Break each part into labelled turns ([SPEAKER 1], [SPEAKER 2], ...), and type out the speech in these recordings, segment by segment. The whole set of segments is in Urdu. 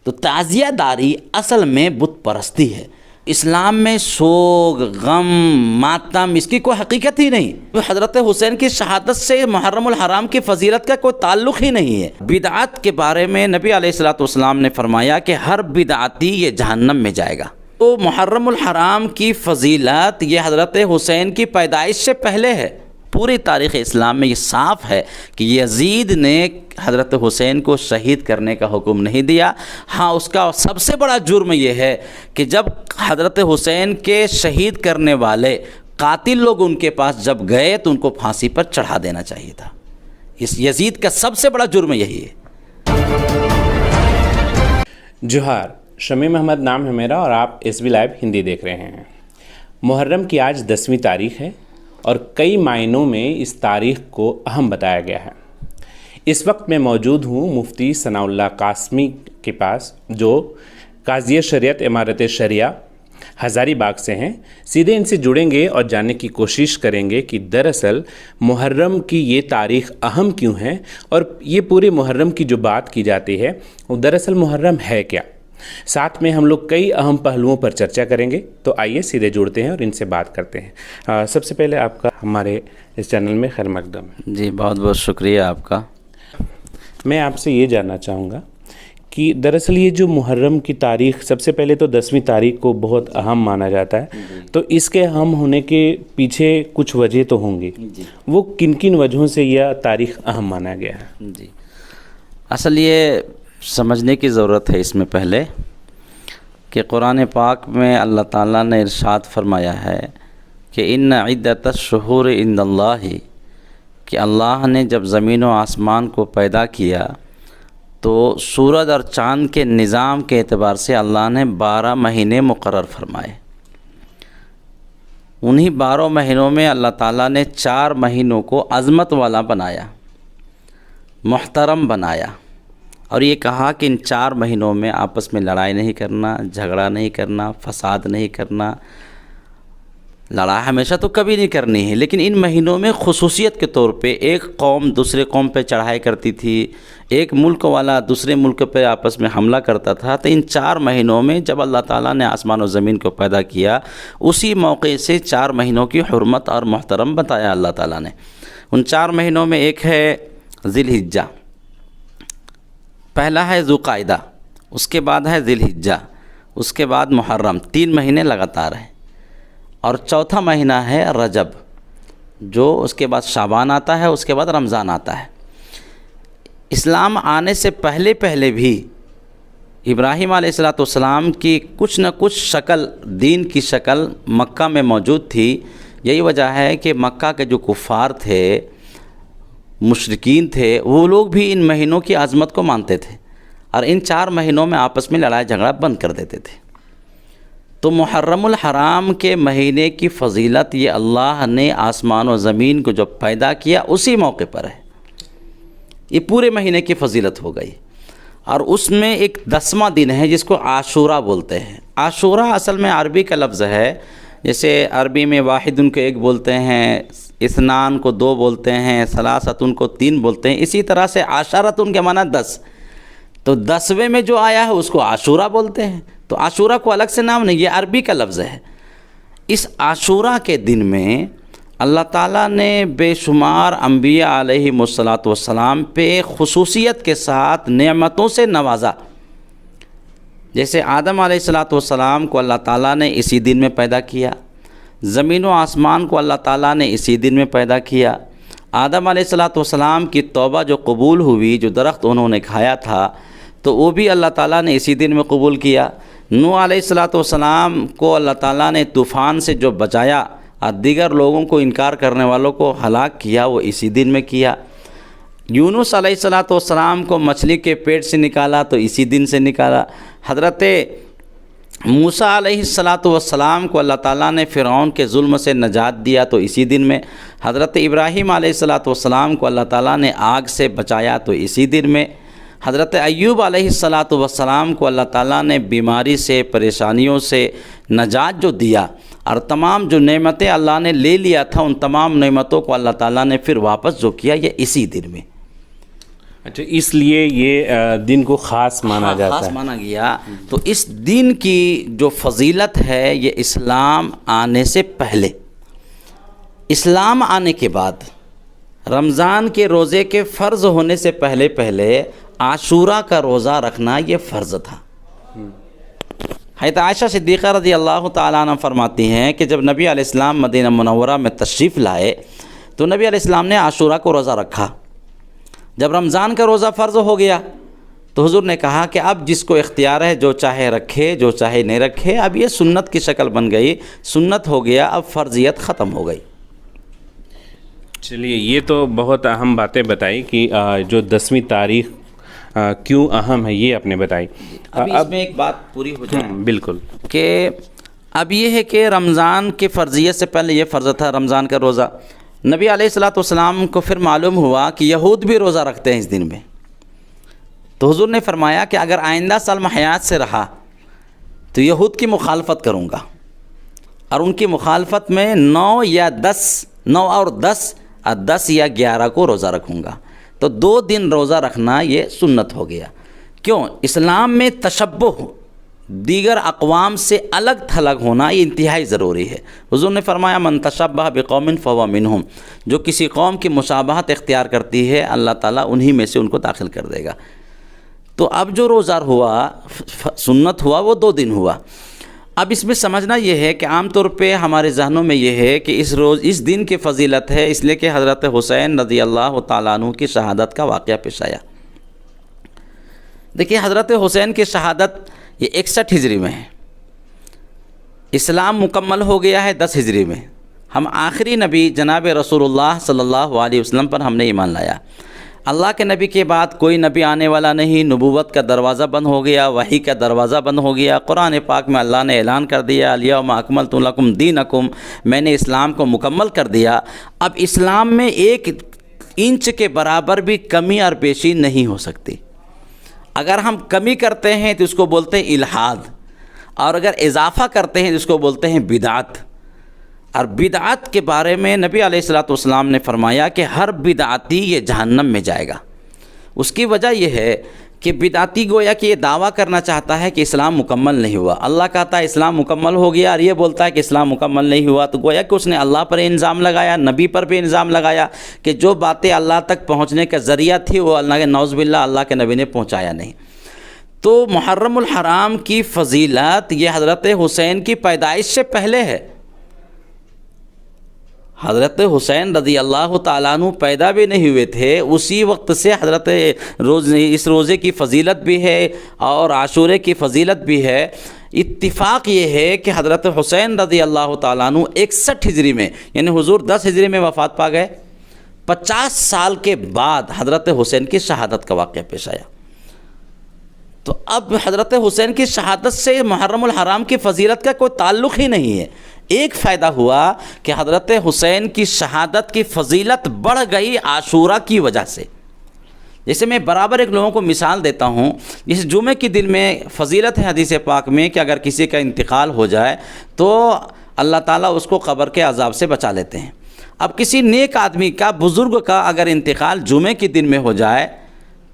[SPEAKER 1] تو تعزیہ داری اصل میں بت پرستی ہے۔ اسلام میں سوگ، غم، ماتم اس کی کوئی حقیقت ہی نہیں۔ حضرت حسین کی شہادت سے محرم الحرام کی فضیلت کا کوئی تعلق ہی نہیں ہے۔ بدعت کے بارے میں نبی علیہ الصلوۃ والسلام نے فرمایا کہ ہر بدعتی یہ جہنم میں جائے گا۔ تو محرم الحرام کی فضیلت یہ حضرت حسین کی پیدائش سے پہلے ہے۔ پوری تاریخ اسلام میں یہ صاف ہے کہ یزید نے حضرت حسین کو شہید کرنے کا حکم نہیں دیا۔ ہاں، اس کا سب سے بڑا جرم یہ ہے کہ جب حضرت حسین کے شہید کرنے والے قاتل لوگ ان کے پاس جب گئے تو ان کو پھانسی پر چڑھا دینا چاہیے تھا۔ اس یزید کا سب سے بڑا جرم یہی ہے۔
[SPEAKER 2] جوہار، شمیم احمد نام ہے میرا اور آپ SB لائیو ہندی دیکھ رہے ہیں۔ محرم کی آج 10ویں تاریخ ہے اور کئی معنوں میں اس تاریخ کو اہم بتایا گیا ہے۔ اس وقت میں موجود ہوں مفتی ثناء اللہ قاسمی کے پاس، جو قاضی شریعت امارت شریعہ ہزاری باغ سے ہیں۔ سیدھے ان سے جڑیں گے اور جاننے کی کوشش کریں گے کہ دراصل محرم کی یہ تاریخ اہم کیوں ہے، اور یہ پورے محرم کی جو بات کی جاتی ہے وہ دراصل محرم ہے کیا۔ ساتھ میں ہم لوگ کئی اہم پہلوؤں پر چرچا کریں گے، تو آئیے سیدھے جڑتے ہیں اور ان سے بات کرتے ہیں۔ سب سے پہلے آپ کا ہمارے اس چینل میں خیر مقدم ہے۔
[SPEAKER 1] جی، بہت بہت شکریہ آپ کا۔
[SPEAKER 2] میں آپ سے یہ جاننا چاہوں گا کہ دراصل یہ جو محرم کی تاریخ، سب سے پہلے تو 10ویں تاریخ کو بہت اہم مانا جاتا ہے، تو اس کے اہم ہونے کے پیچھے کچھ وجہ تو ہوں گی، وہ کن کن وجہوں سے یہ تاریخ اہم مانا گیا ہے؟
[SPEAKER 1] جی، اصل یہ سمجھنے کی ضرورت ہے اس میں پہلے کہ قرآن پاک میں اللہ تعالیٰ نے ارشاد فرمایا ہے کہ ان عدت الشہور عند اللہ، کہ اللہ نے جب زمین و آسمان کو پیدا کیا تو سورج اور چاند کے نظام کے اعتبار سے اللہ نے 12 مہینے مقرر فرمائے۔ انہی 12 مہینوں میں اللہ تعالیٰ نے 4 مہینوں کو عظمت والا بنایا، محترم بنایا، اور یہ کہا کہ ان 4 مہینوں میں آپس میں لڑائی نہیں کرنا، جھگڑا نہیں کرنا، فساد نہیں کرنا۔ لڑائی ہمیشہ تو کبھی نہیں کرنی ہے، لیکن ان مہینوں میں خصوصیت کے طور پہ ایک قوم دوسرے قوم پہ چڑھائی کرتی تھی، ایک ملک والا دوسرے ملک پہ آپس میں حملہ کرتا تھا۔ تو ان 4 مہینوں میں جب اللہ تعالیٰ نے آسمان و زمین کو پیدا کیا، اسی موقع سے 4 مہینوں کی حرمت اور محترم بتایا اللہ تعالیٰ نے۔ ان 4 مہینوں میں ایک ہے ذی الحجہ، پہلا ہے ذوالقعدہ، اس کے بعد ہے ذی الحجہ، اس کے بعد محرم، 3 مہینے لگاتار ہیں، اور چوتھا مہینہ ہے رجب، جو اس کے بعد شعبان آتا ہے، اس کے بعد رمضان آتا ہے۔ اسلام آنے سے پہلے بھی ابراہیم علیہ السلام کی کچھ نہ کچھ شکل، دین کی شکل مکہ میں موجود تھی۔ یہی وجہ ہے کہ مکہ کے جو کفار تھے، مشرکین تھے، وہ لوگ بھی ان مہینوں کی عظمت کو مانتے تھے اور ان 4 مہینوں میں آپس میں لڑائی جھگڑا بند کر دیتے تھے۔ تو محرم الحرام کے مہینے کی فضیلت یہ اللہ نے آسمان و زمین کو جب پیدا کیا اسی موقع پر ہے، یہ پورے مہینے کی فضیلت ہو گئی۔ اور اس میں ایک 10واں دن ہے جس کو عاشورہ بولتے ہیں۔ عاشورہ اصل میں عربی کا لفظ ہے، جیسے عربی میں واحد ان کو 1 بولتے ہیں، اثنان کو 2 بولتے ہیں، ثلاثتن کو 3 بولتے ہیں، اسی طرح سے عشرتن کے معنی 10۔ تو 10ویں میں جو آیا ہے اس کو عاشورہ بولتے ہیں۔ تو عاشورہ کو الگ سے نام نہیں، یہ عربی کا لفظ ہے۔ اس عاشورہ کے دن میں اللہ تعالیٰ نے بے شمار انبیاء علیہم السلام پہ خصوصیت کے ساتھ نعمتوں سے نوازا۔ جیسے آدم علیہ السلام کو اللہ تعالیٰ نے اسی دن میں پیدا کیا، زمین و آسمان کو اللہ تعالیٰ نے اسی دن میں پیدا کیا۔ آدم علیہ السلام کی توبہ جو قبول ہوئی، جو درخت انہوں نے کھایا تھا، تو وہ بھی اللہ تعالیٰ نے اسی دن میں قبول کیا۔ نوح علیہ السلام کو اللہ تعالیٰ نے طوفان سے جو بچایا اور دیگر لوگوں کو انکار کرنے والوں کو ہلاک کیا، وہ اسی دن میں کیا۔ یونس علیہ السلام کو مچھلی کے پیٹ سے نکالا تو اسی دن سے نکالا۔ حضرت موسیٰ علیہ السلام کو اللہ تعالیٰ نے فرعون کے ظلم سے نجات دیا تو اسی دن میں۔ حضرت ابراہیم علیہ السلام کو اللہ تعالیٰ نے آگ سے بچایا تو اسی دن میں۔ حضرت ایوب علیہ السلام کو اللہ تعالیٰ نے بیماری سے، پریشانیوں سے نجات جو دیا، اور تمام جو نعمتیں اللہ نے لے لیا تھا ان تمام نعمتوں کو اللہ تعالیٰ نے پھر واپس جو کیا، یہ اسی دن میں۔
[SPEAKER 2] اچھا، اس لیے یہ دن کو خاص مانا جاتا
[SPEAKER 1] خاص
[SPEAKER 2] ہے.
[SPEAKER 1] مانا گیا. تو اس دن کی جو فضیلت ہے یہ اسلام آنے سے پہلے، اسلام آنے کے بعد، رمضان کے روزے کے فرض ہونے سے پہلے پہلے عاشورہ کا روزہ رکھنا یہ فرض تھا. حضرت عائشہ صدیقہ رضی اللہ تعالیٰ عنہ فرماتی ہیں کہ جب نبی علیہ السلام مدینہ منورہ میں تشریف لائے تو نبی علیہ السلام نے عاشورہ کو روزہ رکھا. جب رمضان کا روزہ فرض ہو گیا تو حضور نے کہا کہ اب جس کو اختیار ہے جو چاہے رکھے جو چاہے نہیں رکھے. اب یہ سنت کی شکل بن گئی، سنت ہو گیا، اب فرضیت ختم ہو گئی.
[SPEAKER 2] چلیے، یہ تو بہت اہم باتیں بتائی کہ جو 10ویں تاریخ کیوں اہم ہے یہ آپ نے بتائی.
[SPEAKER 1] ابھی اس میں ایک بات پوری ہو جائے.
[SPEAKER 2] بالکل.
[SPEAKER 1] کہ اب یہ ہے کہ رمضان کی فرضیت سے پہلے یہ فرض تھا رمضان کا روزہ. نبی علیہ الصلوۃ والسلام کو پھر معلوم ہوا کہ یہود بھی روزہ رکھتے ہیں اس دن میں. تو حضور نے فرمایا کہ اگر آئندہ سال میں حیات سے رہا تو یہود کی مخالفت کروں گا، اور ان کی مخالفت میں 9 اور 10 یا 11 کو روزہ رکھوں گا. تو 2 دن روزہ رکھنا یہ سنت ہو گیا. کیوں؟ اسلام میں تشبہ، دیگر اقوام سے الگ تھلگ ہونا یہ انتہائی ضروری ہے. حضور نے فرمایا من تشبہ بقوم فہو منہم، جو کسی قوم کی مشابہت اختیار کرتی ہے اللہ تعالیٰ انہی میں سے ان کو داخل کر دے گا. تو اب جو روزہ ہوا سنت ہوا وہ 2 دن ہوا. اب اس میں سمجھنا یہ ہے کہ عام طور پہ ہمارے ذہنوں میں یہ ہے کہ اس دن کی فضیلت ہے اس لیے کہ حضرت حسین رضی اللہ تعالیٰ عنہ کی شہادت کا واقعہ پیش آیا. دیکھیے، حضرت حسین کی شہادت یہ 61 ہجری میں ہے. اسلام مکمل ہو گیا ہے 10 ہجری میں. ہم آخری نبی جناب رسول اللہ صلی اللہ علیہ وسلم پر ہم نے ایمان لایا. اللہ کے نبی کے بعد کوئی نبی آنے والا نہیں. نبوت کا دروازہ بند ہو گیا، وحی کا دروازہ بند ہو گیا. قرآن پاک میں اللہ نے اعلان کر دیا الیوم اکملت لکم دینکم، میں نے اسلام کو مکمل کر دیا. اب اسلام میں 1 انچ کے برابر بھی کمی اور بیشی نہیں ہو سکتی. اگر ہم کمی کرتے ہیں تو اس کو بولتے ہیں الحاد، اور اگر اضافہ کرتے ہیں تو اس کو بولتے ہیں بدعت. اور بدعت کے بارے میں نبی علیہ الصلوۃ والسلام نے فرمایا کہ ہر بدعتی یہ جہنم میں جائے گا. اس کی وجہ یہ ہے کہ بدعتی گویا کہ یہ دعویٰ کرنا چاہتا ہے کہ اسلام مکمل نہیں ہوا. اللہ کہتا ہے اسلام مکمل ہو گیا اور یہ بولتا ہے کہ اسلام مکمل نہیں ہوا. تو گویا کہ اس نے اللہ پر الزام لگایا، نبی پر بھی الزام لگایا کہ جو باتیں اللہ تک پہنچنے کا ذریعہ تھی وہ اللہ کے نعوذ باللہ اللہ کے نبی نے پہنچایا نہیں. تو محرم الحرام کی فضیلت یہ حضرت حسین کی پیدائش سے پہلے ہے. حضرت حسین رضی اللہ تعالیٰ عنہ پیدا بھی نہیں ہوئے تھے، اسی وقت سے حضرت اس روزے کی فضیلت بھی ہے اور عاشورے کی فضیلت بھی ہے. اتفاق یہ ہے کہ حضرت حسین رضی اللہ تعالیٰ عنہ 61 ہجری میں، یعنی حضور 10 ہجری میں وفات پا گئے، 50 سال کے بعد حضرت حسین کی شہادت کا واقعہ پیش آیا. تو اب حضرت حسین کی شہادت سے محرم الحرام کی فضیلت کا کوئی تعلق ہی نہیں ہے. ایک فائدہ ہوا کہ حضرت حسین کی شہادت کی فضیلت بڑھ گئی عاشورہ کی وجہ سے. جیسے میں برابر ایک لوگوں کو مثال دیتا ہوں، جس جمعے کے دن میں فضیلت ہے حدیث پاک میں کہ اگر کسی کا انتقال ہو جائے تو اللہ تعالیٰ اس کو قبر کے عذاب سے بچا لیتے ہیں. اب کسی نیک آدمی کا، بزرگ کا اگر انتقال جمعے کے دن میں ہو جائے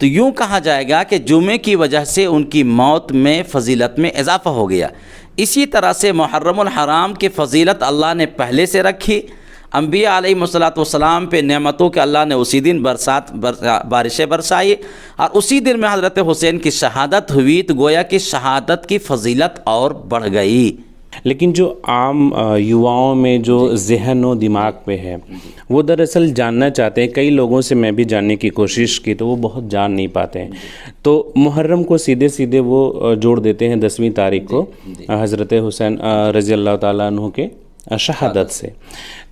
[SPEAKER 1] تو یوں کہا جائے گا کہ جمعے کی وجہ سے ان کی موت میں فضیلت میں اضافہ ہو گیا. اسی طرح سے محرم الحرام کی فضیلت اللہ نے پہلے سے رکھی. انبیاء علیہ السلام پہ نعمتوں کے اللہ نے اسی دن بارشیں برسائی، اور اسی دن میں حضرت حسین کی شہادت ہوئی. تو گویا کہ شہادت کی فضیلت اور بڑھ گئی.
[SPEAKER 2] لیکن جو عام یواؤں میں جو ذہن و دماغ پہ ہے وہ دراصل جاننا چاہتے ہیں. کئی لوگوں سے میں بھی جاننے کی کوشش کی تو وہ بہت جان نہیں پاتے ہیں. تو محرم کو سیدھے وہ جوڑ دیتے ہیں 10ویں تاریخ کو حضرت حسین رضی اللہ تعالیٰ عنہ کے شہادت سے.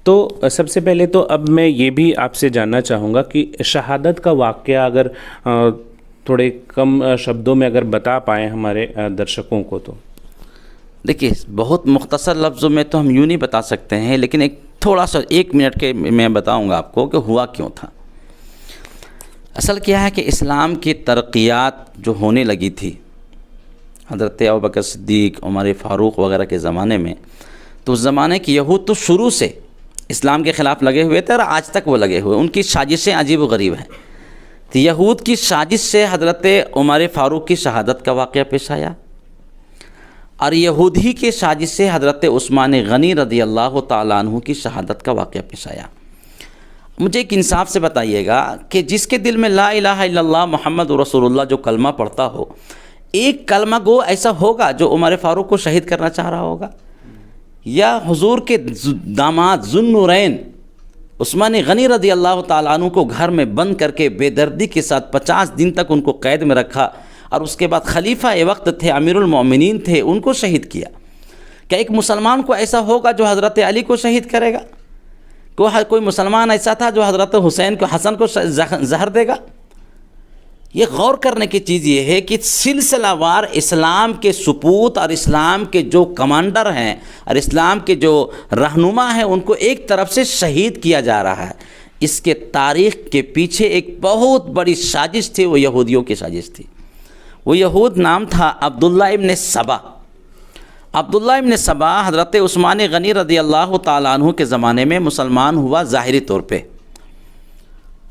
[SPEAKER 2] تو سب سے پہلے تو اب میں یہ بھی آپ سے جاننا چاہوں گا کہ شہادت کا واقعہ اگر تھوڑے کم شبدوں میں اگر بتا پائیں ہمارے درشکوں کو. تو
[SPEAKER 1] دیکھیے، بہت مختصر لفظوں میں تو ہم یوں نہیں بتا سکتے ہیں، لیکن ایک تھوڑا سا 1 منٹ کے میں بتاؤں گا آپ کو کہ ہوا کیوں تھا. اصل کیا ہے کہ اسلام کی ترقیات جو ہونے لگی تھی حضرت ابوبکر صدیق، عمر فاروق وغیرہ کے زمانے میں، تو اس زمانے کے یہود تو شروع سے اسلام کے خلاف لگے ہوئے تھے اور آج تک وہ لگے ہوئے. ان کی سازشیں عجیب و غریب ہیں. تو یہود کی سازش سے حضرت عمر فاروق کی شہادت کا واقعہ پیش آیا، اور یہودی کی سازش سے حضرت عثمان غنی رضی اللہ تعالیٰ عنہ کی شہادت کا واقعہ پیش آیا۔ مجھے ایک انصاف سے بتائیے گا کہ جس کے دل میں لا الہ الا اللہ محمد رسول اللہ جو کلمہ پڑھتا ہو، ایک کلمہ گو ایسا ہوگا جو عمر فاروق کو شہید کرنا چاہ رہا ہوگا؟ یا حضور کے داماد ذوالنورین عثمان غنی رضی اللہ تعالیٰ عنہ کو گھر میں بند کر کے بے دردی کے ساتھ 50 دن تک ان کو قید میں رکھا، اور اس کے بعد خلیفہ وقت تھے، امیر المومنین تھے، ان کو شہید کیا؟ کیا ایک مسلمان کو ایسا ہوگا جو حضرت علی کو شہید کرے گا؟ کوئی مسلمان ایسا تھا جو حضرت حسین کو حسن کو زہر دے گا؟ یہ غور کرنے کی چیز یہ ہے کہ سلسلہ وار اسلام کے سپوت اور اسلام کے جو کمانڈر ہیں اور اسلام کے جو رہنما ہیں ان کو ایک طرف سے شہید کیا جا رہا ہے۔ اس کے تاریخ کے پیچھے ایک بہت بڑی سازش تھی، وہ یہودیوں کی سازش تھی۔ وہ یہود نام تھا عبداللہ ابن سبا۔ عبداللہ ابن سبا حضرت عثمان غنی رضی اللہ تعالیٰ عنہ کے زمانے میں مسلمان ہوا ظاہری طور پہ،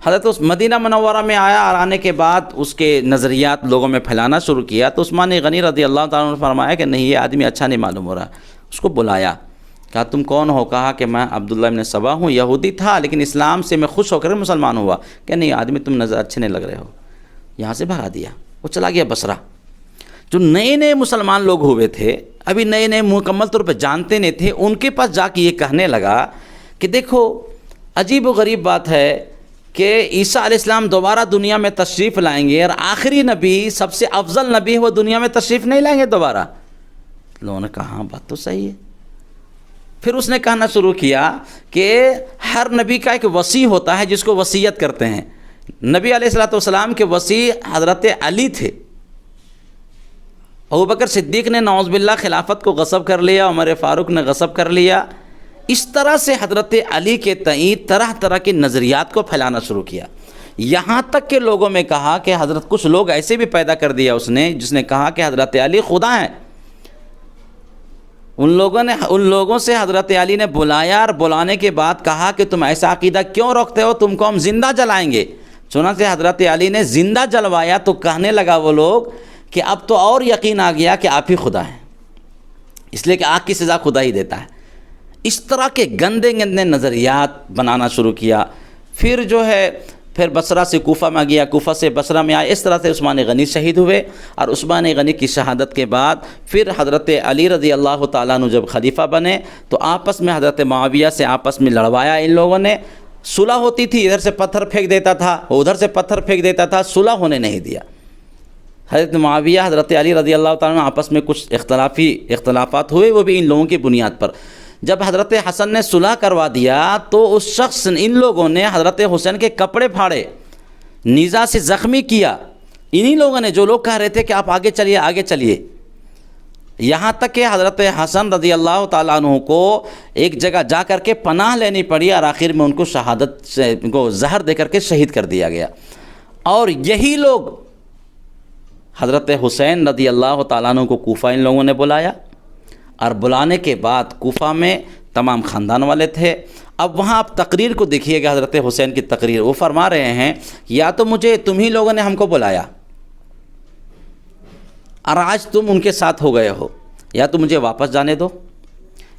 [SPEAKER 1] حضرت اس مدینہ منورہ میں آیا، اور آنے کے بعد اس کے نظریات لوگوں میں پھیلانا شروع کیا، تو عثمان غنی رضی اللہ تعالیٰ عنہ نے فرمایا کہ نہیں، یہ آدمی اچھا نہیں معلوم ہو رہا۔ اس کو بلایا، کہا تم کون ہو؟ کہا کہ میں عبداللہ ابن سبا ہوں، یہودی تھا لیکن اسلام سے میں خوش ہو کر مسلمان ہوا۔ کہ نہیں آدمی تم نظر اچھے نہیں لگ رہے ہو، یہاں سے بھگا دیا۔ وہ چلا گیا بصرہ۔ جو نئے نئے مسلمان لوگ ہوئے تھے، ابھی نئے نئے مکمل طور پہ جانتے نہیں تھے، ان کے پاس جا کے یہ کہنے لگا کہ دیکھو عجیب و غریب بات ہے کہ عیسیٰ علیہ السلام دوبارہ دنیا میں تشریف لائیں گے، اور آخری نبی سب سے افضل نبی وہ دنیا میں تشریف نہیں لائیں گے دوبارہ۔ لوگوں نے کہا ہاں بات تو صحیح ہے۔ پھر اس نے کہنا شروع کیا کہ ہر نبی کا ایک وصی ہوتا ہے جس کو وصیت کرتے ہیں۔ نبی علیہ السلام کے وصی حضرت علی تھے۔ ابوبکر صدیق نے نعوذ باللہ خلافت کو غصب کر لیا، عمر فاروق نے غصب کر لیا۔ اس طرح سے حضرت علی کے تئیں طرح طرح کے نظریات کو پھیلانا شروع کیا، یہاں تک کہ لوگوں میں کہا کہ حضرت کچھ لوگ ایسے بھی پیدا کر دیا اس نے جس نے کہا کہ حضرت علی خدا ہیں۔ ان لوگوں سے حضرت علی نے بلایا، اور بلانے کے بعد کہا کہ تم ایسا عقیدہ کیوں رکھتے ہو، تم کو ہم زندہ جلائیں گے۔ چنانچہ حضرت علی نے زندہ جلوایا تو کہنے لگا وہ لوگ کہ اب تو اور یقین آ گیا کہ آپ ہی خدا ہیں، اس لیے کہ آگ کی سزا خدا ہی دیتا ہے۔ اس طرح کے گندے گندے نظریات بنانا شروع کیا۔ پھر جو ہے پھر بصرہ سے کوفہ میں گیا، کوفہ سے بصرہ میں آیا۔ اس طرح سے عثمان غنی شہید ہوئے، اور عثمان غنی کی شہادت کے بعد پھر حضرت علی رضی اللہ تعالیٰ عنہ جب خلیفہ بنے تو آپس میں حضرت معاویہ سے آپس میں لڑوایا ان لوگوں نے۔ صلح ہوتی تھی، ادھر سے پتھر پھینک دیتا تھا، ادھر سے پتھر پھینک دیتا تھا، صلح ہونے نہیں دیا۔ حضرت معاویہ حضرت علی رضی اللہ تعالیٰ عنہ آپس میں کچھ اختلافات ہوئے، وہ بھی ان لوگوں کی بنیاد پر۔ جب حضرت حسن نے صلح کروا دیا تو اس شخص ان لوگوں نے حضرت حسین کے کپڑے پھاڑے، نیزہ سے زخمی کیا۔ انہی لوگوں نے جو لوگ کہہ رہے تھے کہ آپ آگے چلیے آگے چلیے، یہاں تک کہ حضرت حسن رضی اللہ تعالیٰ عنہ کو ایک جگہ جا کر کے پناہ لینی پڑی، اور آخر میں ان کو شہادت سے ان کو زہر دے کر کے شہید کر دیا گیا۔ اور یہی لوگ حضرت حسین رضی اللہ تعالیٰ عنہ کو کوفہ ان لوگوں نے بلایا، اور بلانے کے بعد کوفہ میں تمام خاندان والے تھے۔ اب وہاں آپ تقریر کو دیکھیے گا، حضرت حسین کی تقریر، وہ فرما رہے ہیں یا تو مجھے تم ہی لوگوں نے ہم کو بلایا اور آج تم ان کے ساتھ ہو گئے ہو، یا تو مجھے واپس جانے دو،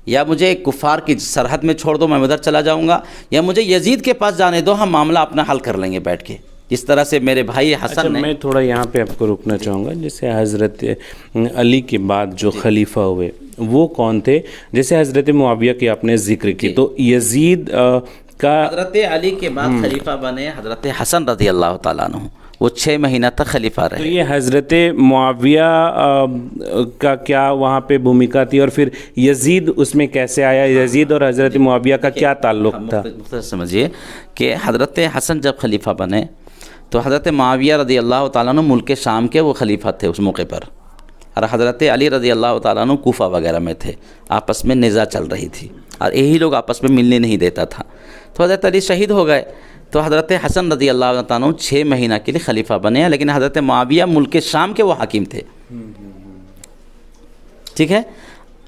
[SPEAKER 1] یا مجھے کفار کی سرحد میں چھوڑ دو، میں ادھر چلا جاؤں گا، یا مجھے یزید کے پاس جانے دو، ہم معاملہ اپنا حل کر لیں گے بیٹھ کے۔ اس طرح سے میرے بھائی حسن نے
[SPEAKER 2] میں تھوڑا یہاں پہ آپ کو رکنا چاہوں گا، جیسے حضرت علی کے بعد جو خلیفہ ہوئے وہ کون تھے؟ جیسے حضرت معاویہ کی آپ نے ذکر کی، تو یزید کا
[SPEAKER 1] حضرت علی کے بعد خلیفہ بنے حضرت حسن رضی اللہ تعالیٰ عنہ، وہ 6 مہینہ تک خلیفہ رہے۔
[SPEAKER 2] تو یہ حضرت معاویہ کا کیا وہاں پہ بھومکا تھی، اور پھر یزید اس میں کیسے آیا؟ یزید اور حضرت معاویہ کا کیا تعلق تھا؟
[SPEAKER 1] مختصر سمجھیے کہ حضرت حسن جب خلیفہ بنے تو حضرت معاویہ رضی اللہ تعالیٰ عنہ ملک شام کے وہ خلیفہ تھے اس موقع پر، اور حضرت علی رضی اللہ تعالیٰ عنہ کوفہ وغیرہ میں تھے۔ آپس میں نزاع چل رہی تھی، اور یہی لوگ آپس میں ملنے نہیں دیتا تھا۔ تو حضرت علی شہید ہو گئے، تو حضرت حسن رضی اللہ تعالیٰ عنہ 6 مہینہ کے لیے خلیفہ بنے، لیکن حضرت معاویہ ملک شام کے وہ حاکم تھے۔ ٹھیک ہے،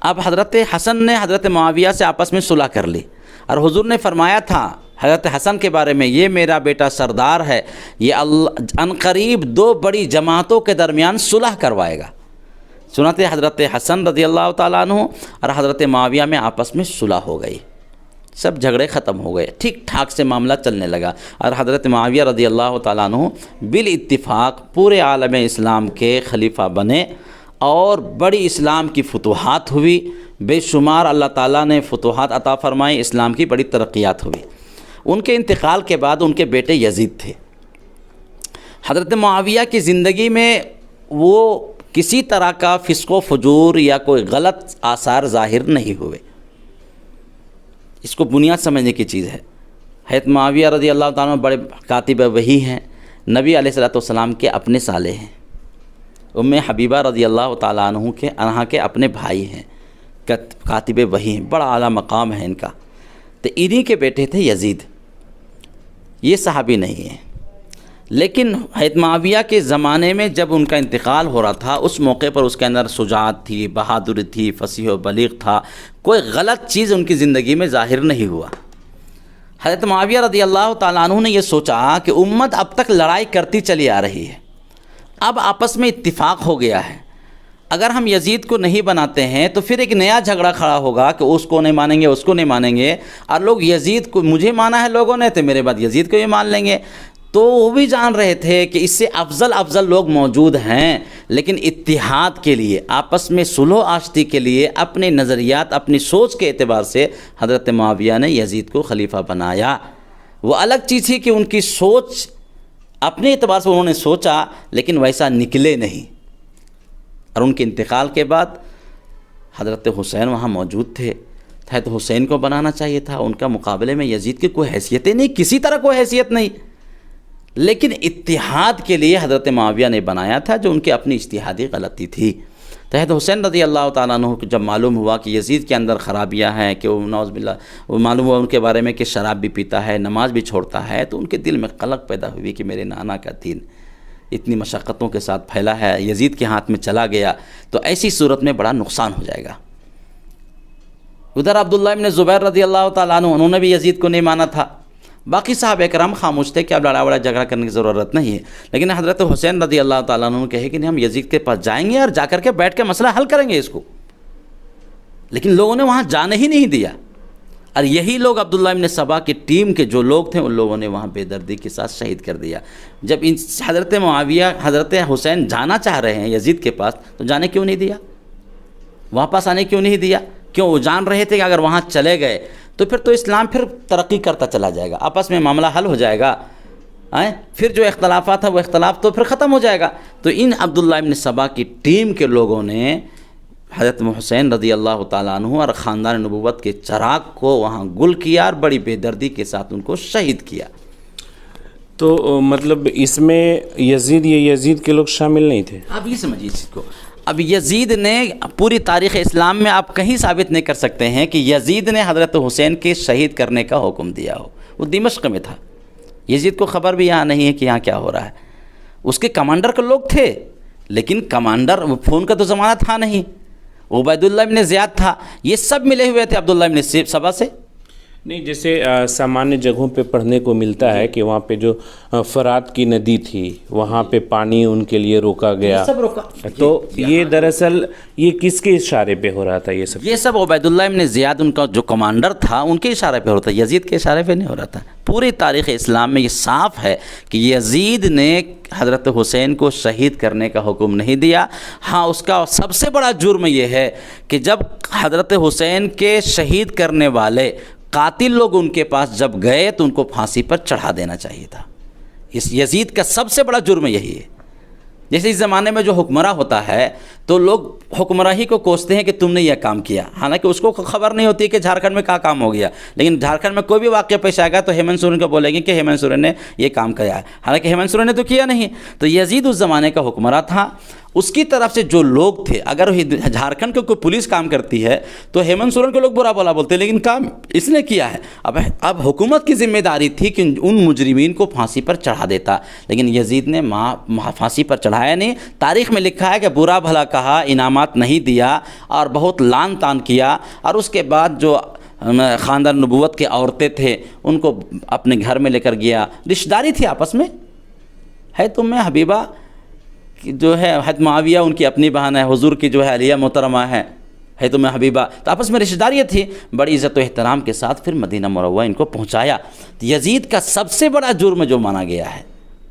[SPEAKER 1] اب حضرت حسن نے حضرت معاویہ سے آپس میں صلح کر لی، اور حضور نے فرمایا تھا حضرت حسن کے بارے میں، یہ میرا بیٹا سردار ہے، یہ عنقریب 2 بڑی جماعتوں کے درمیان صلح کروائے گا۔ سنتے حضرت حسن رضی اللہ تعالیٰ عنہ اور حضرت معاویہ میں آپس میں صلح ہو گئی، سب جھگڑے ختم ہو گئے، ٹھیک ٹھاک سے معاملہ چلنے لگا، اور حضرت معاویہ رضی اللہ تعالیٰ عنہ بالاتفاق پورے عالم اسلام کے خلیفہ بنے، اور بڑی اسلام کی فتوحات ہوئی، بے شمار اللہ تعالیٰ نے فتوحات عطا فرمائی، اسلام کی بڑی ترقیات ہوئی۔ ان کے انتقال کے بعد ان کے بیٹے یزید تھے۔ حضرت معاویہ کی زندگی میں وہ کسی طرح کا فسق و فجور یا کوئی غلط آثار ظاہر نہیں ہوئے، اس کو بنیاد سمجھنے کی چیز ہے۔ حضرت معاویہ رضی اللہ تعالیٰ عنہ بڑے کاتب وحی ہیں، نبی علیہ الصلوۃ والسلام کے اپنے سالے ہیں، ام حبیبہ رضی اللہ تعالیٰ عنہ کے اپنے بھائی ہیں، کاتب وحی ہیں، بڑا اعلیٰ مقام ہے ان کا۔ تو انہی کے بیٹے تھے یزید، یہ صحابی نہیں ہیں، لیکن حضرت معاویہ کے زمانے میں جب ان کا انتقال ہو رہا تھا، اس موقع پر اس کے اندر شجاعت تھی، بہادری تھی، فصیح و بلیغ تھا، کوئی غلط چیز ان کی زندگی میں ظاہر نہیں ہوا۔ حضرت معاویہ رضی اللہ تعالیٰ عنہ نے یہ سوچا کہ امت اب تک لڑائی کرتی چلی آ رہی ہے، اب آپس میں اتفاق ہو گیا ہے، اگر ہم یزید کو نہیں بناتے ہیں تو پھر ایک نیا جھگڑا کھڑا ہوگا کہ اس کو نہیں مانیں گے، اس کو نہیں مانیں گے، اور لوگ یزید کو، مجھے مانا ہے لوگوں نے تو میرے بعد یزید کو یہ مان لیں گے۔ تو وہ بھی جان رہے تھے کہ اس سے افضل لوگ موجود ہیں، لیکن اتحاد کے لیے، آپس میں صلح و آشتی کے لیے، اپنے نظریات، اپنی سوچ کے اعتبار سے حضرت معاویہ نے یزید کو خلیفہ بنایا۔ وہ الگ چیز تھی کہ ان کی سوچ اپنے اعتبار سے انہوں نے سوچا، لیکن ویسا نکلے نہیں۔ اور ان کے انتقال کے بعد حضرت حسین وہاں موجود تھے، حضرت حسین کو بنانا چاہیے تھا، ان کا مقابلے میں یزید کی کوئی حیثیت نہیں، کسی طرح کوئی حیثیت نہیں، لیکن اتحاد کے لیے حضرت معاویہ نے بنایا تھا، جو ان کی اپنی اجتہادی غلطی تھی۔ تو حضرت حسین رضی اللہ تعالیٰ عنہ کو جب معلوم ہوا کہ یزید کے اندر خرابیاں ہیں، کہ وہ نعوذ باللہ، وہ معلوم ہوا ان کے بارے میں کہ شراب بھی پیتا ہے، نماز بھی چھوڑتا ہے، تو ان کے دل میں قلق پیدا ہوئی کہ میرے نانا کا دین اتنی مشقتوں کے ساتھ پھیلا ہے، یزید کے ہاتھ میں چلا گیا تو ایسی صورت میں بڑا نقصان ہو جائے گا۔ ادھر عبداللہ ابن زبیر رضی اللہ تعالیٰ عنہ، انہوں نے بھی یزید کو نہیں مانا تھا، باقی صحابہ کرام خاموش تھے کہ اب لڑا جھگڑا کرنے کی ضرورت نہیں ہے، لیکن حضرت حسین رضی اللہ تعالیٰ عنہ کہے کہ نہیں، ہم یزید کے پاس جائیں گے اور جا کر کے بیٹھ کے مسئلہ حل کریں گے اس کو، لیکن لوگوں نے وہاں جانے ہی نہیں دیا، اور یہی لوگ عبداللہ ابن سبا کی ٹیم کے جو لوگ تھے، ان لوگوں نے وہاں بے دردی کے ساتھ شہید کر دیا۔ جب حضرت معاویہ، حضرت حسین جانا چاہ رہے ہیں یزید کے پاس، تو جانے کیوں نہیں دیا، واپس آنے کیوں نہیں دیا؟ کیوں؟ وہ جان رہے تھے کہ اگر وہاں چلے گئے تو پھر تو اسلام پھر ترقی کرتا چلا جائے گا، آپس میں معاملہ حل ہو جائے گا، پھر جو اختلافات ہیں وہ اختلاف تو پھر ختم ہو جائے گا۔ تو ان عبداللہ ابن سبا کی ٹیم کے لوگوں نے حضرت حسین رضی اللہ تعالیٰ عنہ اور خاندان نبوت کے چراغ کو وہاں گل کیا، اور بڑی بے دردی کے ساتھ ان کو شہید کیا۔
[SPEAKER 2] تو مطلب اس میں یزید کے لوگ شامل نہیں تھے؟
[SPEAKER 1] آپ یہ سمجھیے اس کو، اب یزید نے پوری تاریخ اسلام میں آپ کہیں ثابت نہیں کر سکتے ہیں کہ یزید نے حضرت حسین کے شہید کرنے کا حکم دیا ہو۔ وہ دمشق میں تھا، یزید کو خبر بھی یہاں نہیں ہے کہ یہاں کیا ہو رہا ہے۔ اس کے کمانڈر کے لوگ تھے، لیکن کمانڈر، فون کا تو زمانہ تھا نہیں، عبید اللہ ابن زیاد تھا، یہ سب ملے ہوئے تھے عبداللہ ابن سبا سے۔
[SPEAKER 2] نہیں، جیسے سامانیہ جگہوں پہ پڑھنے کو ملتا ہے کہ وہاں پہ جو فرات کی ندی تھی، وہاں پہ پانی ان کے لیے روکا گیا،
[SPEAKER 1] سب روکا۔
[SPEAKER 2] تو یہ دراصل یہ کس کے اشارے پہ ہو رہا تھا؟ یہ سب
[SPEAKER 1] عبید اللہ ابن زیاد، ان کا جو کمانڈر تھا، ان کے اشارے پہ ہو رہا تھا، یزید کے اشارے پہ نہیں ہو رہا تھا۔ پوری تاریخ اسلام میں یہ صاف ہے کہ یزید نے حضرت حسین کو شہید کرنے کا حکم نہیں دیا۔ ہاں، اس کا سب سے بڑا جرم یہ ہے کہ جب حضرت حسین کے شہید کرنے والے قاتل لوگ ان کے پاس جب گئے تو ان کو پھانسی پر چڑھا دینا چاہیے تھا۔ اس یزید کا سب سے بڑا جرم یہی ہے۔ جیسے اس زمانے میں جو حکمراں ہوتا ہے تو لوگ حکمراہی کو کوستے ہیں کہ تم نے یہ کام کیا، حالانکہ اس کو خبر نہیں ہوتی کہ جھارکھنڈ میں کیا کام ہو گیا، لیکن جھارکھنڈ میں کوئی بھی واقعہ پیش آئے گا تو ہیمنت سورین کو بولے گی کہ ہیمنت سورین نے یہ کام کیا ہے، حالانکہ ہیمنت سورین نے تو کیا نہیں۔ تو یزید اس زمانے کا حکمراں تھا، اس کی طرف سے جو لوگ تھے، اگر جھارکھنڈ کی کوئی پولیس کام کرتی ہے تو ہیمنت سورین کے لوگ برا بولا بولتے ہیں، لیکن کام اس نے کیا ہے۔ اب حکومت کی ذمہ داری تھی کہ ان مجرمین کو پھانسی پر چڑھا دیتا، لیکن یزید نے پھانسی پر چڑھایا نہیں۔ تاریخ میں لکھا ہے کہ برا بھلا کہا، انعامات نہیں دیا، اور بہت لان تان کیا، اور اس کے بعد جو خاندان نبوت کے عورتیں تھے ان کو اپنے گھر میں لے کر گیا، رشتہ داری تھی آپس میں. ہے تم میں حبیبہ جو ہے حضرت معاویہ ان کی اپنی بہن ہے، حضور کی جو ہے علیہ محترمہ ہے تم میں حبیبہ، تو آپس میں رشتہ داریاں تھی. بڑی عزت و احترام کے ساتھ پھر مدینہ منورہ ان کو پہنچایا. یزید کا سب سے بڑا جرم جو مانا گیا ہے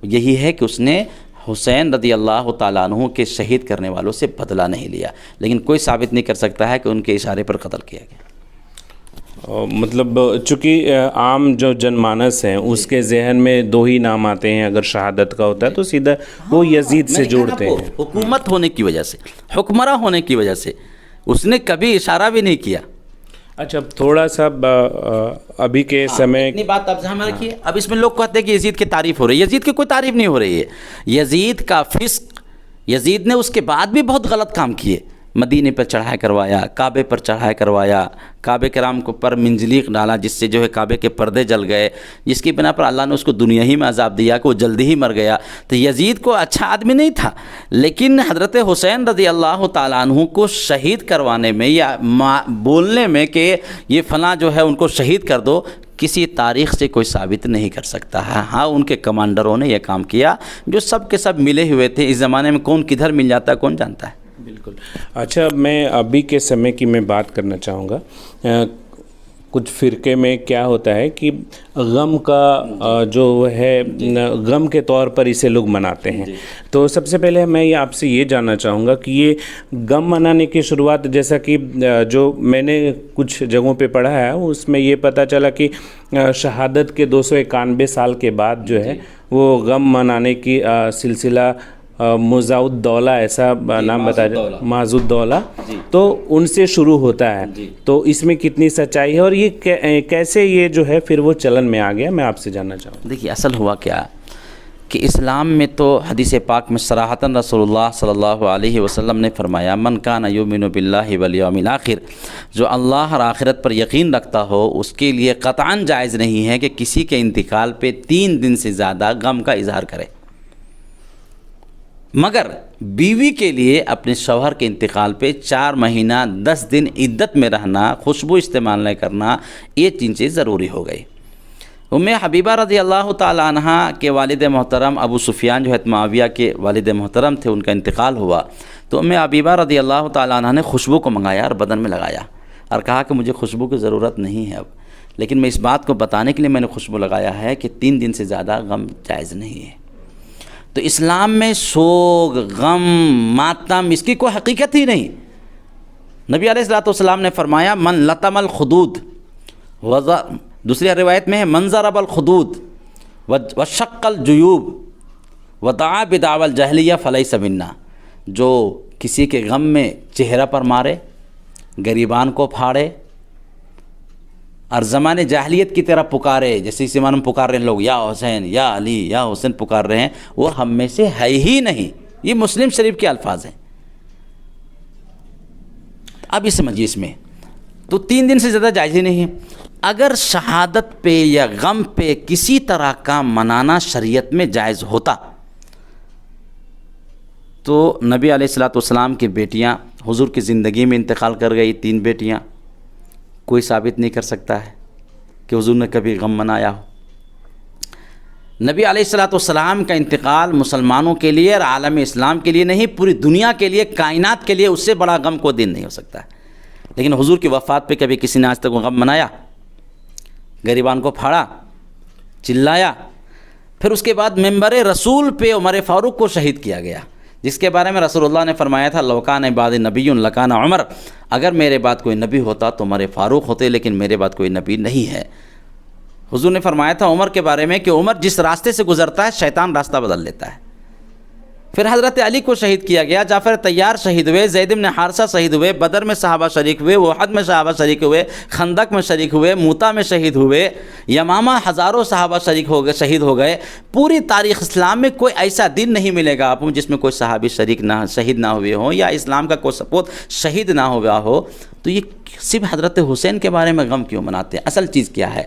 [SPEAKER 1] یہی ہے کہ اس نے حسین رضی اللہ تعالیٰ عنہ کے شہید کرنے والوں سے بدلہ نہیں لیا، لیکن کوئی ثابت نہیں کر سکتا ہے کہ ان کے اشارے پر قتل کیا گیا.
[SPEAKER 2] مطلب چونکہ عام جو جن مانس ہیں اس کے ذہن میں دو ہی نام آتے ہیں، اگر شہادت کا ہوتا ہے تو سیدھا وہ یزید سے جوڑتے ہیں.
[SPEAKER 1] حکومت ہونے کی وجہ سے، حکمراں ہونے کی وجہ سے اس نے کبھی اشارہ بھی نہیں کیا.
[SPEAKER 2] اچھا تھوڑا سا ابھی کے سمے
[SPEAKER 1] اتنی بات اب ذہن میں رکھیے. اب اس میں لوگ کہتے ہیں کہ یزید کی تعریف ہو رہی ہے، یزید کی کوئی تعریف نہیں ہو رہی ہے. یزید کا فسق، یزید نے اس کے بعد بھی بہت غلط کام کیے. مدینے پر چڑھائی کروایا، کعبے پر چڑھائی کروایا، کعبے کرام کو پر منجلیق ڈالا جس سے جو ہے کعبے کے پردے جل گئے، جس کی بنا پر اللہ نے اس کو دنیا ہی میں عذاب دیا کہ وہ جلدی ہی مر گیا. تو یزید کو اچھا آدمی نہیں تھا، لیکن حضرت حسین رضی اللہ تعالیٰ عنہ کو شہید کروانے میں یا بولنے میں کہ یہ فلاں جو ہے ان کو شہید کر دو، کسی تاریخ سے کوئی ثابت نہیں کر سکتا ہے. ہاں ان کے کمانڈروں نے یہ کام کیا جو سب کے سب ملے ہوئے تھے. اس زمانے میں کون کدھر مل جاتا ہے کون جانتا ہے.
[SPEAKER 2] بالکل. اچھا میں ابھی کے سمے کی میں بات کرنا چاہوں گا. کچھ فرقے میں کیا ہوتا ہے کہ غم کا جو ہے غم کے طور پر اسے لوگ مناتے ہیں. تو سب سے پہلے میں آپ سے یہ جاننا چاہوں گا کہ یہ غم منانے کی شروعات، جیسا کہ جو میں نے کچھ جگہوں پہ پڑھا ہے اس میں یہ پتہ چلا کہ شہادت کے 291 سال کے بعد جو ہے وہ غم منانے کی سلسلہ معز الدولہ ایسا نام بتایا جائے، معز الدولہ، تو ان سے شروع ہوتا ہے. تو اس میں کتنی سچائی ہے اور یہ کیسے یہ جو ہے پھر وہ چلن میں آ گیا، میں آپ سے جاننا چاہوں گا.
[SPEAKER 1] دیکھیے اصل ہوا کیا کہ اسلام میں تو حدیث پاک میں صراحتاً رسول اللہ صلی اللہ علیہ وسلم نے فرمایا من کان یؤمن باللہ والیوم الآخر، جو اللہ اور آخرت پر یقین رکھتا ہو اس کے لیے قطعاً جائز نہیں ہے کہ کسی کے انتقال پہ 3 دن سے زیادہ غم کا اظہار کرے. مگر بیوی کے لیے اپنے شوہر کے انتقال پہ 4 مہینہ 10 دن عدت میں رہنا، خوشبو استعمال نہیں کرنا، یہ 3 چیز ضروری ہو گئی. ام حبیبہ رضی اللہ تعالی عنہ کے والد محترم ابو سفیان جو ہے معاویہ کے والد محترم تھے، ان کا انتقال ہوا تو ام حبیبہ رضی اللہ تعالی عنہ نے خوشبو کو منگایا اور بدن میں لگایا اور کہا کہ مجھے خوشبو کی ضرورت نہیں ہے اب، لیکن میں اس بات کو بتانے کے لیے میں نے خوشبو لگایا ہے کہ 3 دن سے زیادہ غم جائز نہیں ہے. تو اسلام میں سوگ، غم، ماتم اس کی کوئی حقیقت ہی نہیں. نبی علیہ الصلوۃ والسلام نے فرمایا من لطم الخدود، دوسری روایت میں ہے من ضرب الخدود وشق الجیوب ودعا بدعوى الجاہلیہ فلیس منا، جو کسی کے غم میں چہرہ پر مارے، گریبان کو پھاڑے اور زمانے جاہلیت کی طرح پکارے، جیسے اس زمانے میں پکار رہے ہیں لوگ یا حسین یا علی یا حسین پکار رہے ہیں، وہ ہم میں سے ہے ہی نہیں. یہ مسلم شریف کے الفاظ ہیں. اب اس مجلس میں تو 3 دن سے زیادہ جائز ہی نہیں ہے. اگر شہادت پہ یا غم پہ کسی طرح کا منانا شریعت میں جائز ہوتا تو نبی علیہ الصلوۃ والسلام کی بیٹیاں حضور کی زندگی میں انتقال کر گئی، 3 بیٹیاں، کوئی ثابت نہیں کر سکتا ہے کہ حضور نے کبھی غم منایا ہو. نبی علیہ الصلوۃ والسلام کا انتقال مسلمانوں کے لیے اور عالم اسلام کے لیے نہیں، پوری دنیا کے لیے، کائنات کے لیے اس سے بڑا غم کو دن نہیں ہو سکتا ہے. لیکن حضور کی وفات پہ کبھی کسی نے آج تک وہ غم منایا؟ گریبان کو پھاڑا، چلایا. پھر اس کے بعد ممبر رسول پہ عمر فاروق کو شہید کیا گیا، جس کے بارے میں رسول اللہ نے فرمایا تھا لو کان بعد نبی لکان عمر، اگر میرے بعد کوئی نبی ہوتا تو عمر فاروق ہوتے، لیکن میرے بعد کوئی نبی نہیں ہے. حضور نے فرمایا تھا عمر کے بارے میں کہ عمر جس راستے سے گزرتا ہے شیطان راستہ بدل لیتا ہے. پھر حضرت علی کو شہید کیا گیا، جعفر طیار شہید ہوئے، زید بن حارثہ شہید ہوئے، بدر میں صحابہ شریک ہوئے، احد میں صحابہ شریک ہوئے، خندق میں شریک ہوئے، موتا میں شہید ہوئے، یمامہ ہزاروں صحابہ شہید ہو گئے. پوری تاریخ اسلام میں کوئی ایسا دن نہیں ملے گا آپ کو جس میں کوئی صحابی شہید نہ ہوئے ہوں یا اسلام کا کوئی سپوت شہید نہ ہوا ہو. تو یہ صرف حضرت حسین کے بارے میں غم کیوں مناتے ہیں؟ اصل چیز کیا ہے؟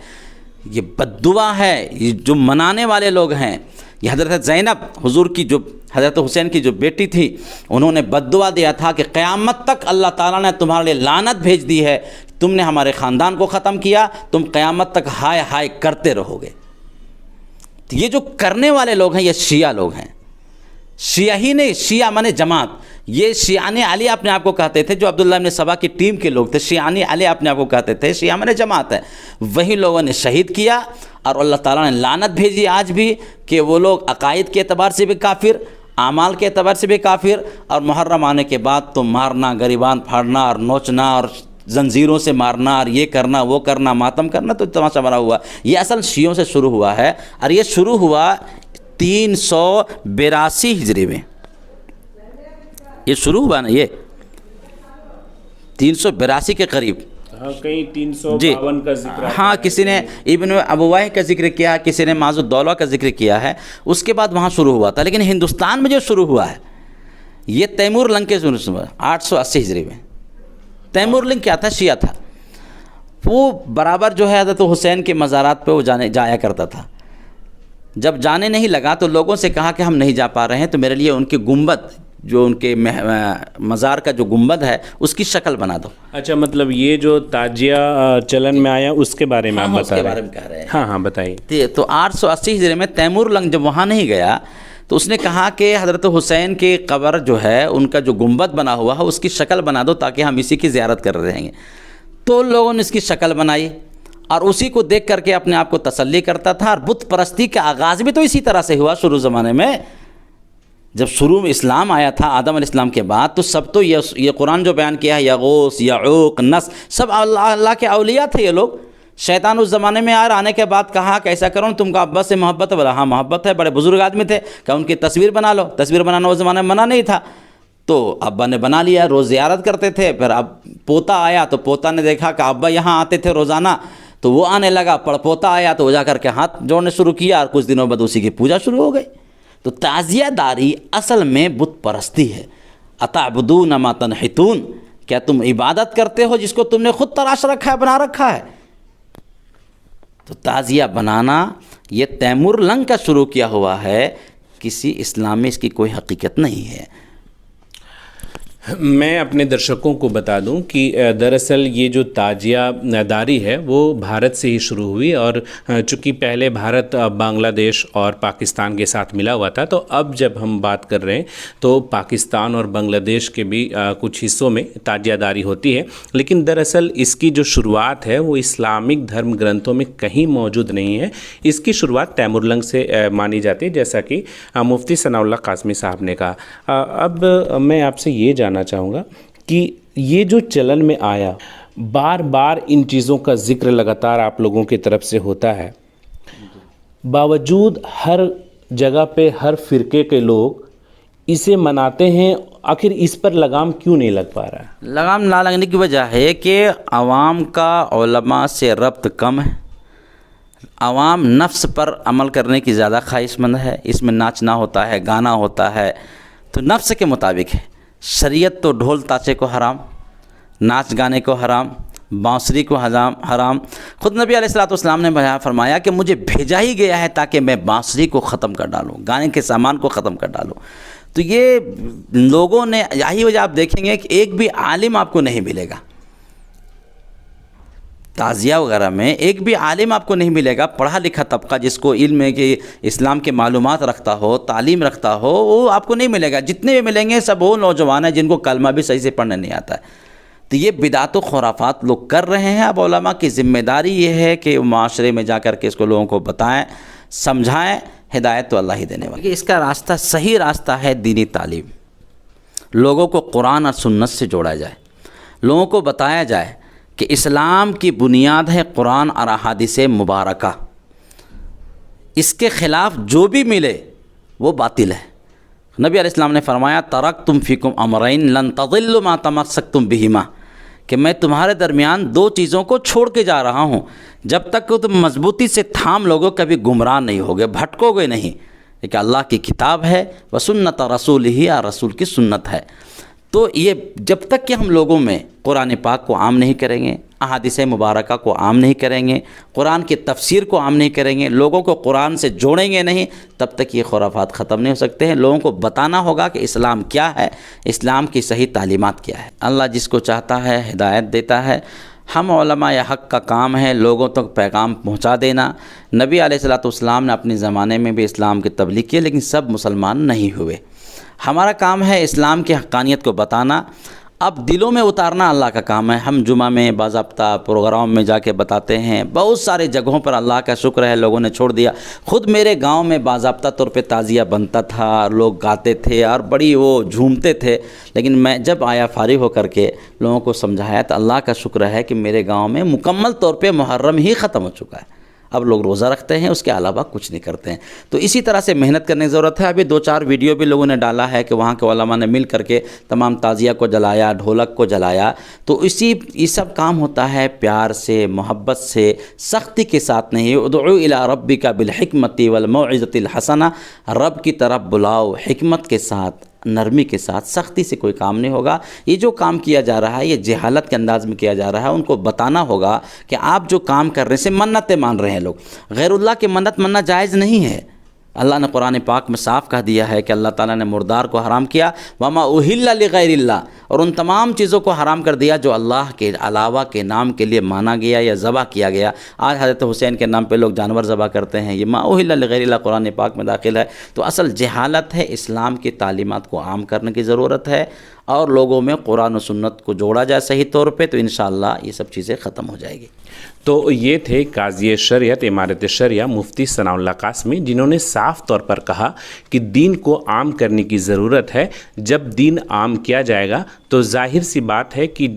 [SPEAKER 1] یہ بد دعا ہے. یہ جو منانے والے لوگ ہیں، یہ حضرت زینب حضور کی جو حضرت حسین کی جو بیٹی تھی، انہوں نے بد دعا دیا تھا کہ قیامت تک اللہ تعالیٰ نے تمہارے لیے لعنت بھیج دی ہے، تم نے ہمارے خاندان کو ختم کیا، تم قیامت تک ہائے ہائے کرتے رہو گے۔ تو یہ جو کرنے والے لوگ ہیں یہ شیعہ لوگ ہیں، شیعہ ہی نہیں، شیعہ مانے جماعت۔ یہ شیعان علی اپنے آپ کو کہتے تھے، جو عبداللہ ابن سبا کی ٹیم کے لوگ تھے، شیعان علی اپنے آپ کو کہتے تھے، شیعہ مانے جماعت ہے۔ وہی لوگوں نے شہید کیا، اور اللہ تعالیٰ نے لعنت بھیجی آج بھی کہ وہ لوگ عقائد کے اعتبار سے بھی کافر، اعمال کے اعتبار سے بھی کافر، اور محرم آنے کے بعد تو مارنا، گریبان پھاڑنا اور نوچنا اور زنجیروں سے مارنا اور یہ کرنا وہ کرنا، ماتم کرنا، تو تماشا بنا ہوا۔ یہ اصل شیعوں سے شروع ہوا ہے، اور یہ شروع ہوا 382 ہجری میں۔ یہ شروع ہوا نا، یہ 382 کے قریب،
[SPEAKER 2] کہیں 352 کا ذکر ہے۔
[SPEAKER 1] ہاں، کسی نے ابن ابواہ کا ذکر کیا، کسی نے معاذ الدولہ کا ذکر کیا ہے، اس کے بعد وہاں شروع ہوا تھا۔ لیکن ہندوستان میں جو شروع ہوا ہے یہ تیمور لنگ کے 880 ہجری میں۔ تیمور لنگ کیا تھا؟ شیعہ تھا۔ وہ برابر جو ہے حضرت حسین کے مزارات پہ وہ جایا کرتا تھا۔ جب جانے نہیں لگا تو لوگوں سے کہا کہ ہم نہیں جا پا رہے ہیں، تو میرے لیے ان کے گنبد، جو ان کے مزار کا جو گنبد ہے اس کی شکل بنا دو۔
[SPEAKER 2] اچھا، مطلب یہ جو تاجیہ چلن میں آیا اس کے بارے میں آپ بتا رہے ہیں؟
[SPEAKER 1] اس کے بارے میں کہہ رہے ہیں۔
[SPEAKER 2] ہاں بتائیے۔
[SPEAKER 1] تو 880 ہجری میں تیمور لنگ جب وہاں نہیں گیا تو اس نے کہا کہ حضرت حسین کی قبر جو ہے، ان کا جو گنبد بنا ہوا ہے اس کی شکل بنا دو تاکہ ہم اسی کی زیارت کر رہیں گے۔ تو ان لوگوں نے اس کی شکل بنائی، اور اسی کو دیکھ کر کے اپنے آپ کو تسلی کرتا تھا۔ اور بت پرستی کا آغاز بھی تو اسی طرح سے ہوا شروع زمانے میں۔ جب شروع میں اسلام آیا تھا آدم علیہ السلام کے بعد، تو سب تو یہ قرآن جو بیان کیا ہے، یغوث، یعوق، نصر، سب اللہ کے اولیاء تھے یہ لوگ۔ شیطان اس زمانے میں آنے کے بعد کہا کہ ایسا کرو، تم کو ابا سے محبت ہے؟ بولا ہاں محبت ہے، بڑے بزرگ آدمی تھے، کہ ان کی تصویر بنا لو۔ تصویر بنانا اس زمانے میں منع نہیں تھا، تو ابا نے بنا لیا، روز زیارت کرتے تھے۔ پھر اب پوتا آیا تو پوتا نے دیکھا کہ ابا یہاں آتے تھے روزانہ، تو وہ آنے لگا۔ پوتا آیا تو وہ جا کر کے ہاتھ جوڑنے شروع کیا، اور کچھ دنوں بعد اسی کی پوجا شروع ہو گئی۔ تو تعزیہ داری اصل میں بت پرستی ہے۔ اتعبدون ما تنحتون، کیا تم عبادت کرتے ہو جس کو تم نے خود تراش رکھا ہے، بنا رکھا ہے؟ تو تعزیہ بنانا یہ تیمور لنگ کا شروع کیا ہوا ہے، کسی اسلام میں اس کی کوئی حقیقت نہیں ہے۔
[SPEAKER 2] میں اپنے درشکوں کو بتا دوں کہ دراصل یہ جو تاجیہ داری ہے وہ بھارت سے ہی شروع ہوئی، اور چونکہ پہلے بھارت بنگلہ دیش اور پاکستان کے ساتھ ملا ہوا تھا، تو اب جب ہم بات کر رہے ہیں تو پاکستان اور بنگلہ دیش کے بھی کچھ حصوں میں تاجیہ داری ہوتی ہے۔ لیکن دراصل اس کی جو شروعات ہے وہ اسلامک دھرم گرنتھوں میں کہیں موجود نہیں ہے۔ اس کی شروعات تیمور لنگ سے مانی جاتی ہے، جیسا کہ مفتی ثناء اللہ قاسمی صاحب نے کہا۔ اب میں آپ سے یہ جاننا چاہوں گا کہ یہ جو چلن میں آیا، بار بار ان چیزوں کا ذکر لگاتار آپ لوگوں کی طرف سے ہوتا ہے، باوجود ہر جگہ پہ ہر فرقے کے لوگ اسے مناتے ہیں، آخر اس پر لگام کیوں نہیں لگ پا رہا ہے؟
[SPEAKER 1] لگام نہ لگنے کی وجہ ہے کہ عوام کا علماء سے ربط کم ہے۔ عوام نفس پر عمل کرنے کی زیادہ خواہش مند ہے۔ اس میں ناچنا ہوتا ہے، گانا ہوتا ہے، تو نفس کے مطابق ہے۔ شریعت تو ڈھول تاچے کو حرام، ناچ گانے کو حرام، بانسری کو حرام۔ خود نبی علیہ الصلوۃ والسلام نے فرمایا کہ مجھے بھیجا ہی گیا ہے تاکہ میں بانسری کو ختم کر ڈالوں، گانے کے سامان کو ختم کر ڈالوں۔ تو یہ لوگوں نے، یہی وجہ آپ دیکھیں گے کہ ایک بھی عالم آپ کو نہیں ملے گا تعزیہ وغیرہ میں، ایک بھی عالم آپ کو نہیں ملے گا پڑھا لکھا طبقہ جس کو علم ہے کہ اسلام کے معلومات رکھتا ہو، تعلیم رکھتا ہو، وہ آپ کو نہیں ملے گا۔ جتنے بھی ملیں گے سب وہ نوجوان ہیں جن کو کلمہ بھی صحیح سے پڑھنے نہیں آتا ہے۔ تو یہ بدعت و خرافات لوگ کر رہے ہیں۔ اب علماء کی ذمہ داری یہ ہے کہ معاشرے میں جا کر کے اس کو لوگوں کو بتائیں، سمجھائیں۔ ہدایت تو اللہ ہی دینے والا ہے۔ اس کا راستہ، صحیح راستہ ہے دینی تعلیم۔ لوگوں کو قرآن اور سنت سے جوڑا جائے، لوگوں کو بتایا جائے کہ اسلام کی بنیاد ہے قرآن اور احادیث مبارکہ، اس کے خلاف جو بھی ملے وہ باطل ہے۔ نبی علیہ السلام نے فرمایا ترکتم فیکم امرین لن تضلوا ما تمسکتم بہما، کہ میں تمہارے درمیان دو چیزوں کو چھوڑ کے جا رہا ہوں، جب تک کہ تم مضبوطی سے تھام لوگو کبھی گمراہ نہیں ہوگے، بھٹکو گے نہیں۔ کہ اللہ کی کتاب ہے و سنت رسول ہی، اور رسول کی سنت ہے۔ تو یہ جب تک کہ ہم لوگوں میں قرآن پاک کو عام نہیں کریں گے، احادیث مبارکہ کو عام نہیں کریں گے، قرآن کی تفسیر کو عام نہیں کریں گے، لوگوں کو قرآن سے جوڑیں گے نہیں، تب تک یہ خرافات ختم نہیں ہو سکتے ہیں۔ لوگوں کو بتانا ہوگا کہ اسلام کیا ہے، اسلام کی صحیح تعلیمات کیا ہے۔ اللہ جس کو چاہتا ہے ہدایت دیتا ہے۔ ہم علماء حق کا کام ہے لوگوں تک پیغام پہنچا دینا. نبی علیہ الصلوۃ والسلام نے اپنے زمانے میں بھی اسلام کی تبلیغ کی لیکن سب مسلمان نہیں ہوئے. ہمارا کام ہے اسلام کی حقانیت کو بتانا. اب دلوں میں اتارنا اللہ کا کام ہے. ہم جمعہ میں باضابطہ پروگرام میں جا کے بتاتے ہیں. بہت سارے جگہوں پر اللہ کا شکر ہے لوگوں نے چھوڑ دیا. خود میرے گاؤں میں باضابطہ طور پہ تعزیہ بنتا تھا, لوگ گاتے تھے اور بڑی وہ جھومتے تھے. لیکن میں جب آیا فارغ ہو کر کے لوگوں کو سمجھایا تو اللہ کا شکر ہے کہ میرے گاؤں میں مکمل طور پہ محرم ہی ختم ہو چکا ہے. اب لوگ روزہ رکھتے ہیں, اس کے علاوہ کچھ نہیں کرتے ہیں. تو اسی طرح سے محنت کرنے کی ضرورت ہے. ابھی 2-4 ویڈیو بھی لوگوں نے ڈالا ہے کہ وہاں کے علماء نے مل کر کے تمام تعزیہ کو جلایا, ڈھولک کو جلایا. تو یہ سب کام ہوتا ہے پیار سے, محبت سے, سختی کے ساتھ نہیں. ادعو الی ربک بالحکمۃ والموعظۃ الحسنہ, رب کی طرف بلاؤ حکمت کے ساتھ, نرمی کے ساتھ. سختی سے کوئی کام نہیں ہوگا. یہ جو کام کیا جا رہا ہے یہ جہالت کے انداز میں کیا جا رہا ہے. ان کو بتانا ہوگا کہ آپ جو کام کر رہے ہیں سے منتیں مان رہے ہیں لوگ. غیر اللہ کی منت ماننا جائز نہیں ہے. اللہ نے قرآن پاک میں صاف کہہ دیا ہے کہ اللہ تعالیٰ نے مردار کو حرام کیا, وما اہل لغیر اللہ, اور ان تمام چیزوں کو حرام کر دیا جو اللہ کے علاوہ کے نام کے لیے مانا گیا یا ذبح کیا گیا. آج حضرت حسین کے نام پہ لوگ جانور ذبح کرتے ہیں, یہ ما اہل لغیر اللہ قرآن پاک میں داخل ہے. تو اصل جہالت ہے. اسلام کی تعلیمات کو عام کرنے کی ضرورت ہے اور لوگوں میں قرآن و سنت کو جوڑا جائے صحیح طور پہ, تو انشاءاللہ یہ سب چیزیں ختم ہو جائے گی.
[SPEAKER 2] تو یہ تھے قاضی شریعت امارت شریعہ مفتی ثناء اللہ قاسمی, جنہوں نے صاف طور پر کہا کہ دین کو عام کرنے کی ضرورت ہے. جب دین عام کیا جائے گا تو ظاہر سی بات ہے کہ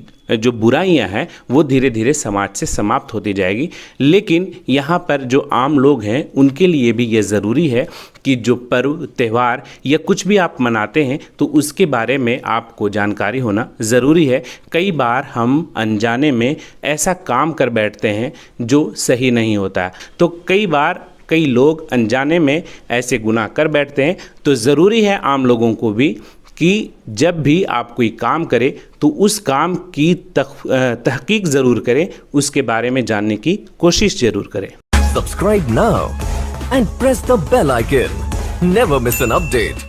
[SPEAKER 2] جو برائیاں ہیں وہ دھیرے دھیرے سماج سے سماپت ہوتی جائے گی. لیکن یہاں پر جو عام لوگ ہیں ان کے لیے بھی یہ ضروری ہے کہ جو پرو تہوار یا کچھ بھی آپ مناتے ہیں تو اس کے بارے میں آپ کو جانکاری ہونا ضروری ہے. کئی بار ہم انجانے میں ایسا کام کر بیٹھتے ہیں جو صحیح نہیں ہوتا ہے. تو کئی لوگ انجانے میں ایسے گناہ کر بیٹھتے ہیں. تو ضروری ہے عام لوگوں کو بھی کہ جب بھی آپ کوئی کام کرے تو اس کام کی تحقیق ضرور کریں, اس کے بارے میں جاننے کی کوشش ضرور کریں.
[SPEAKER 3] Subscribe now and press the bell icon. Never miss an update.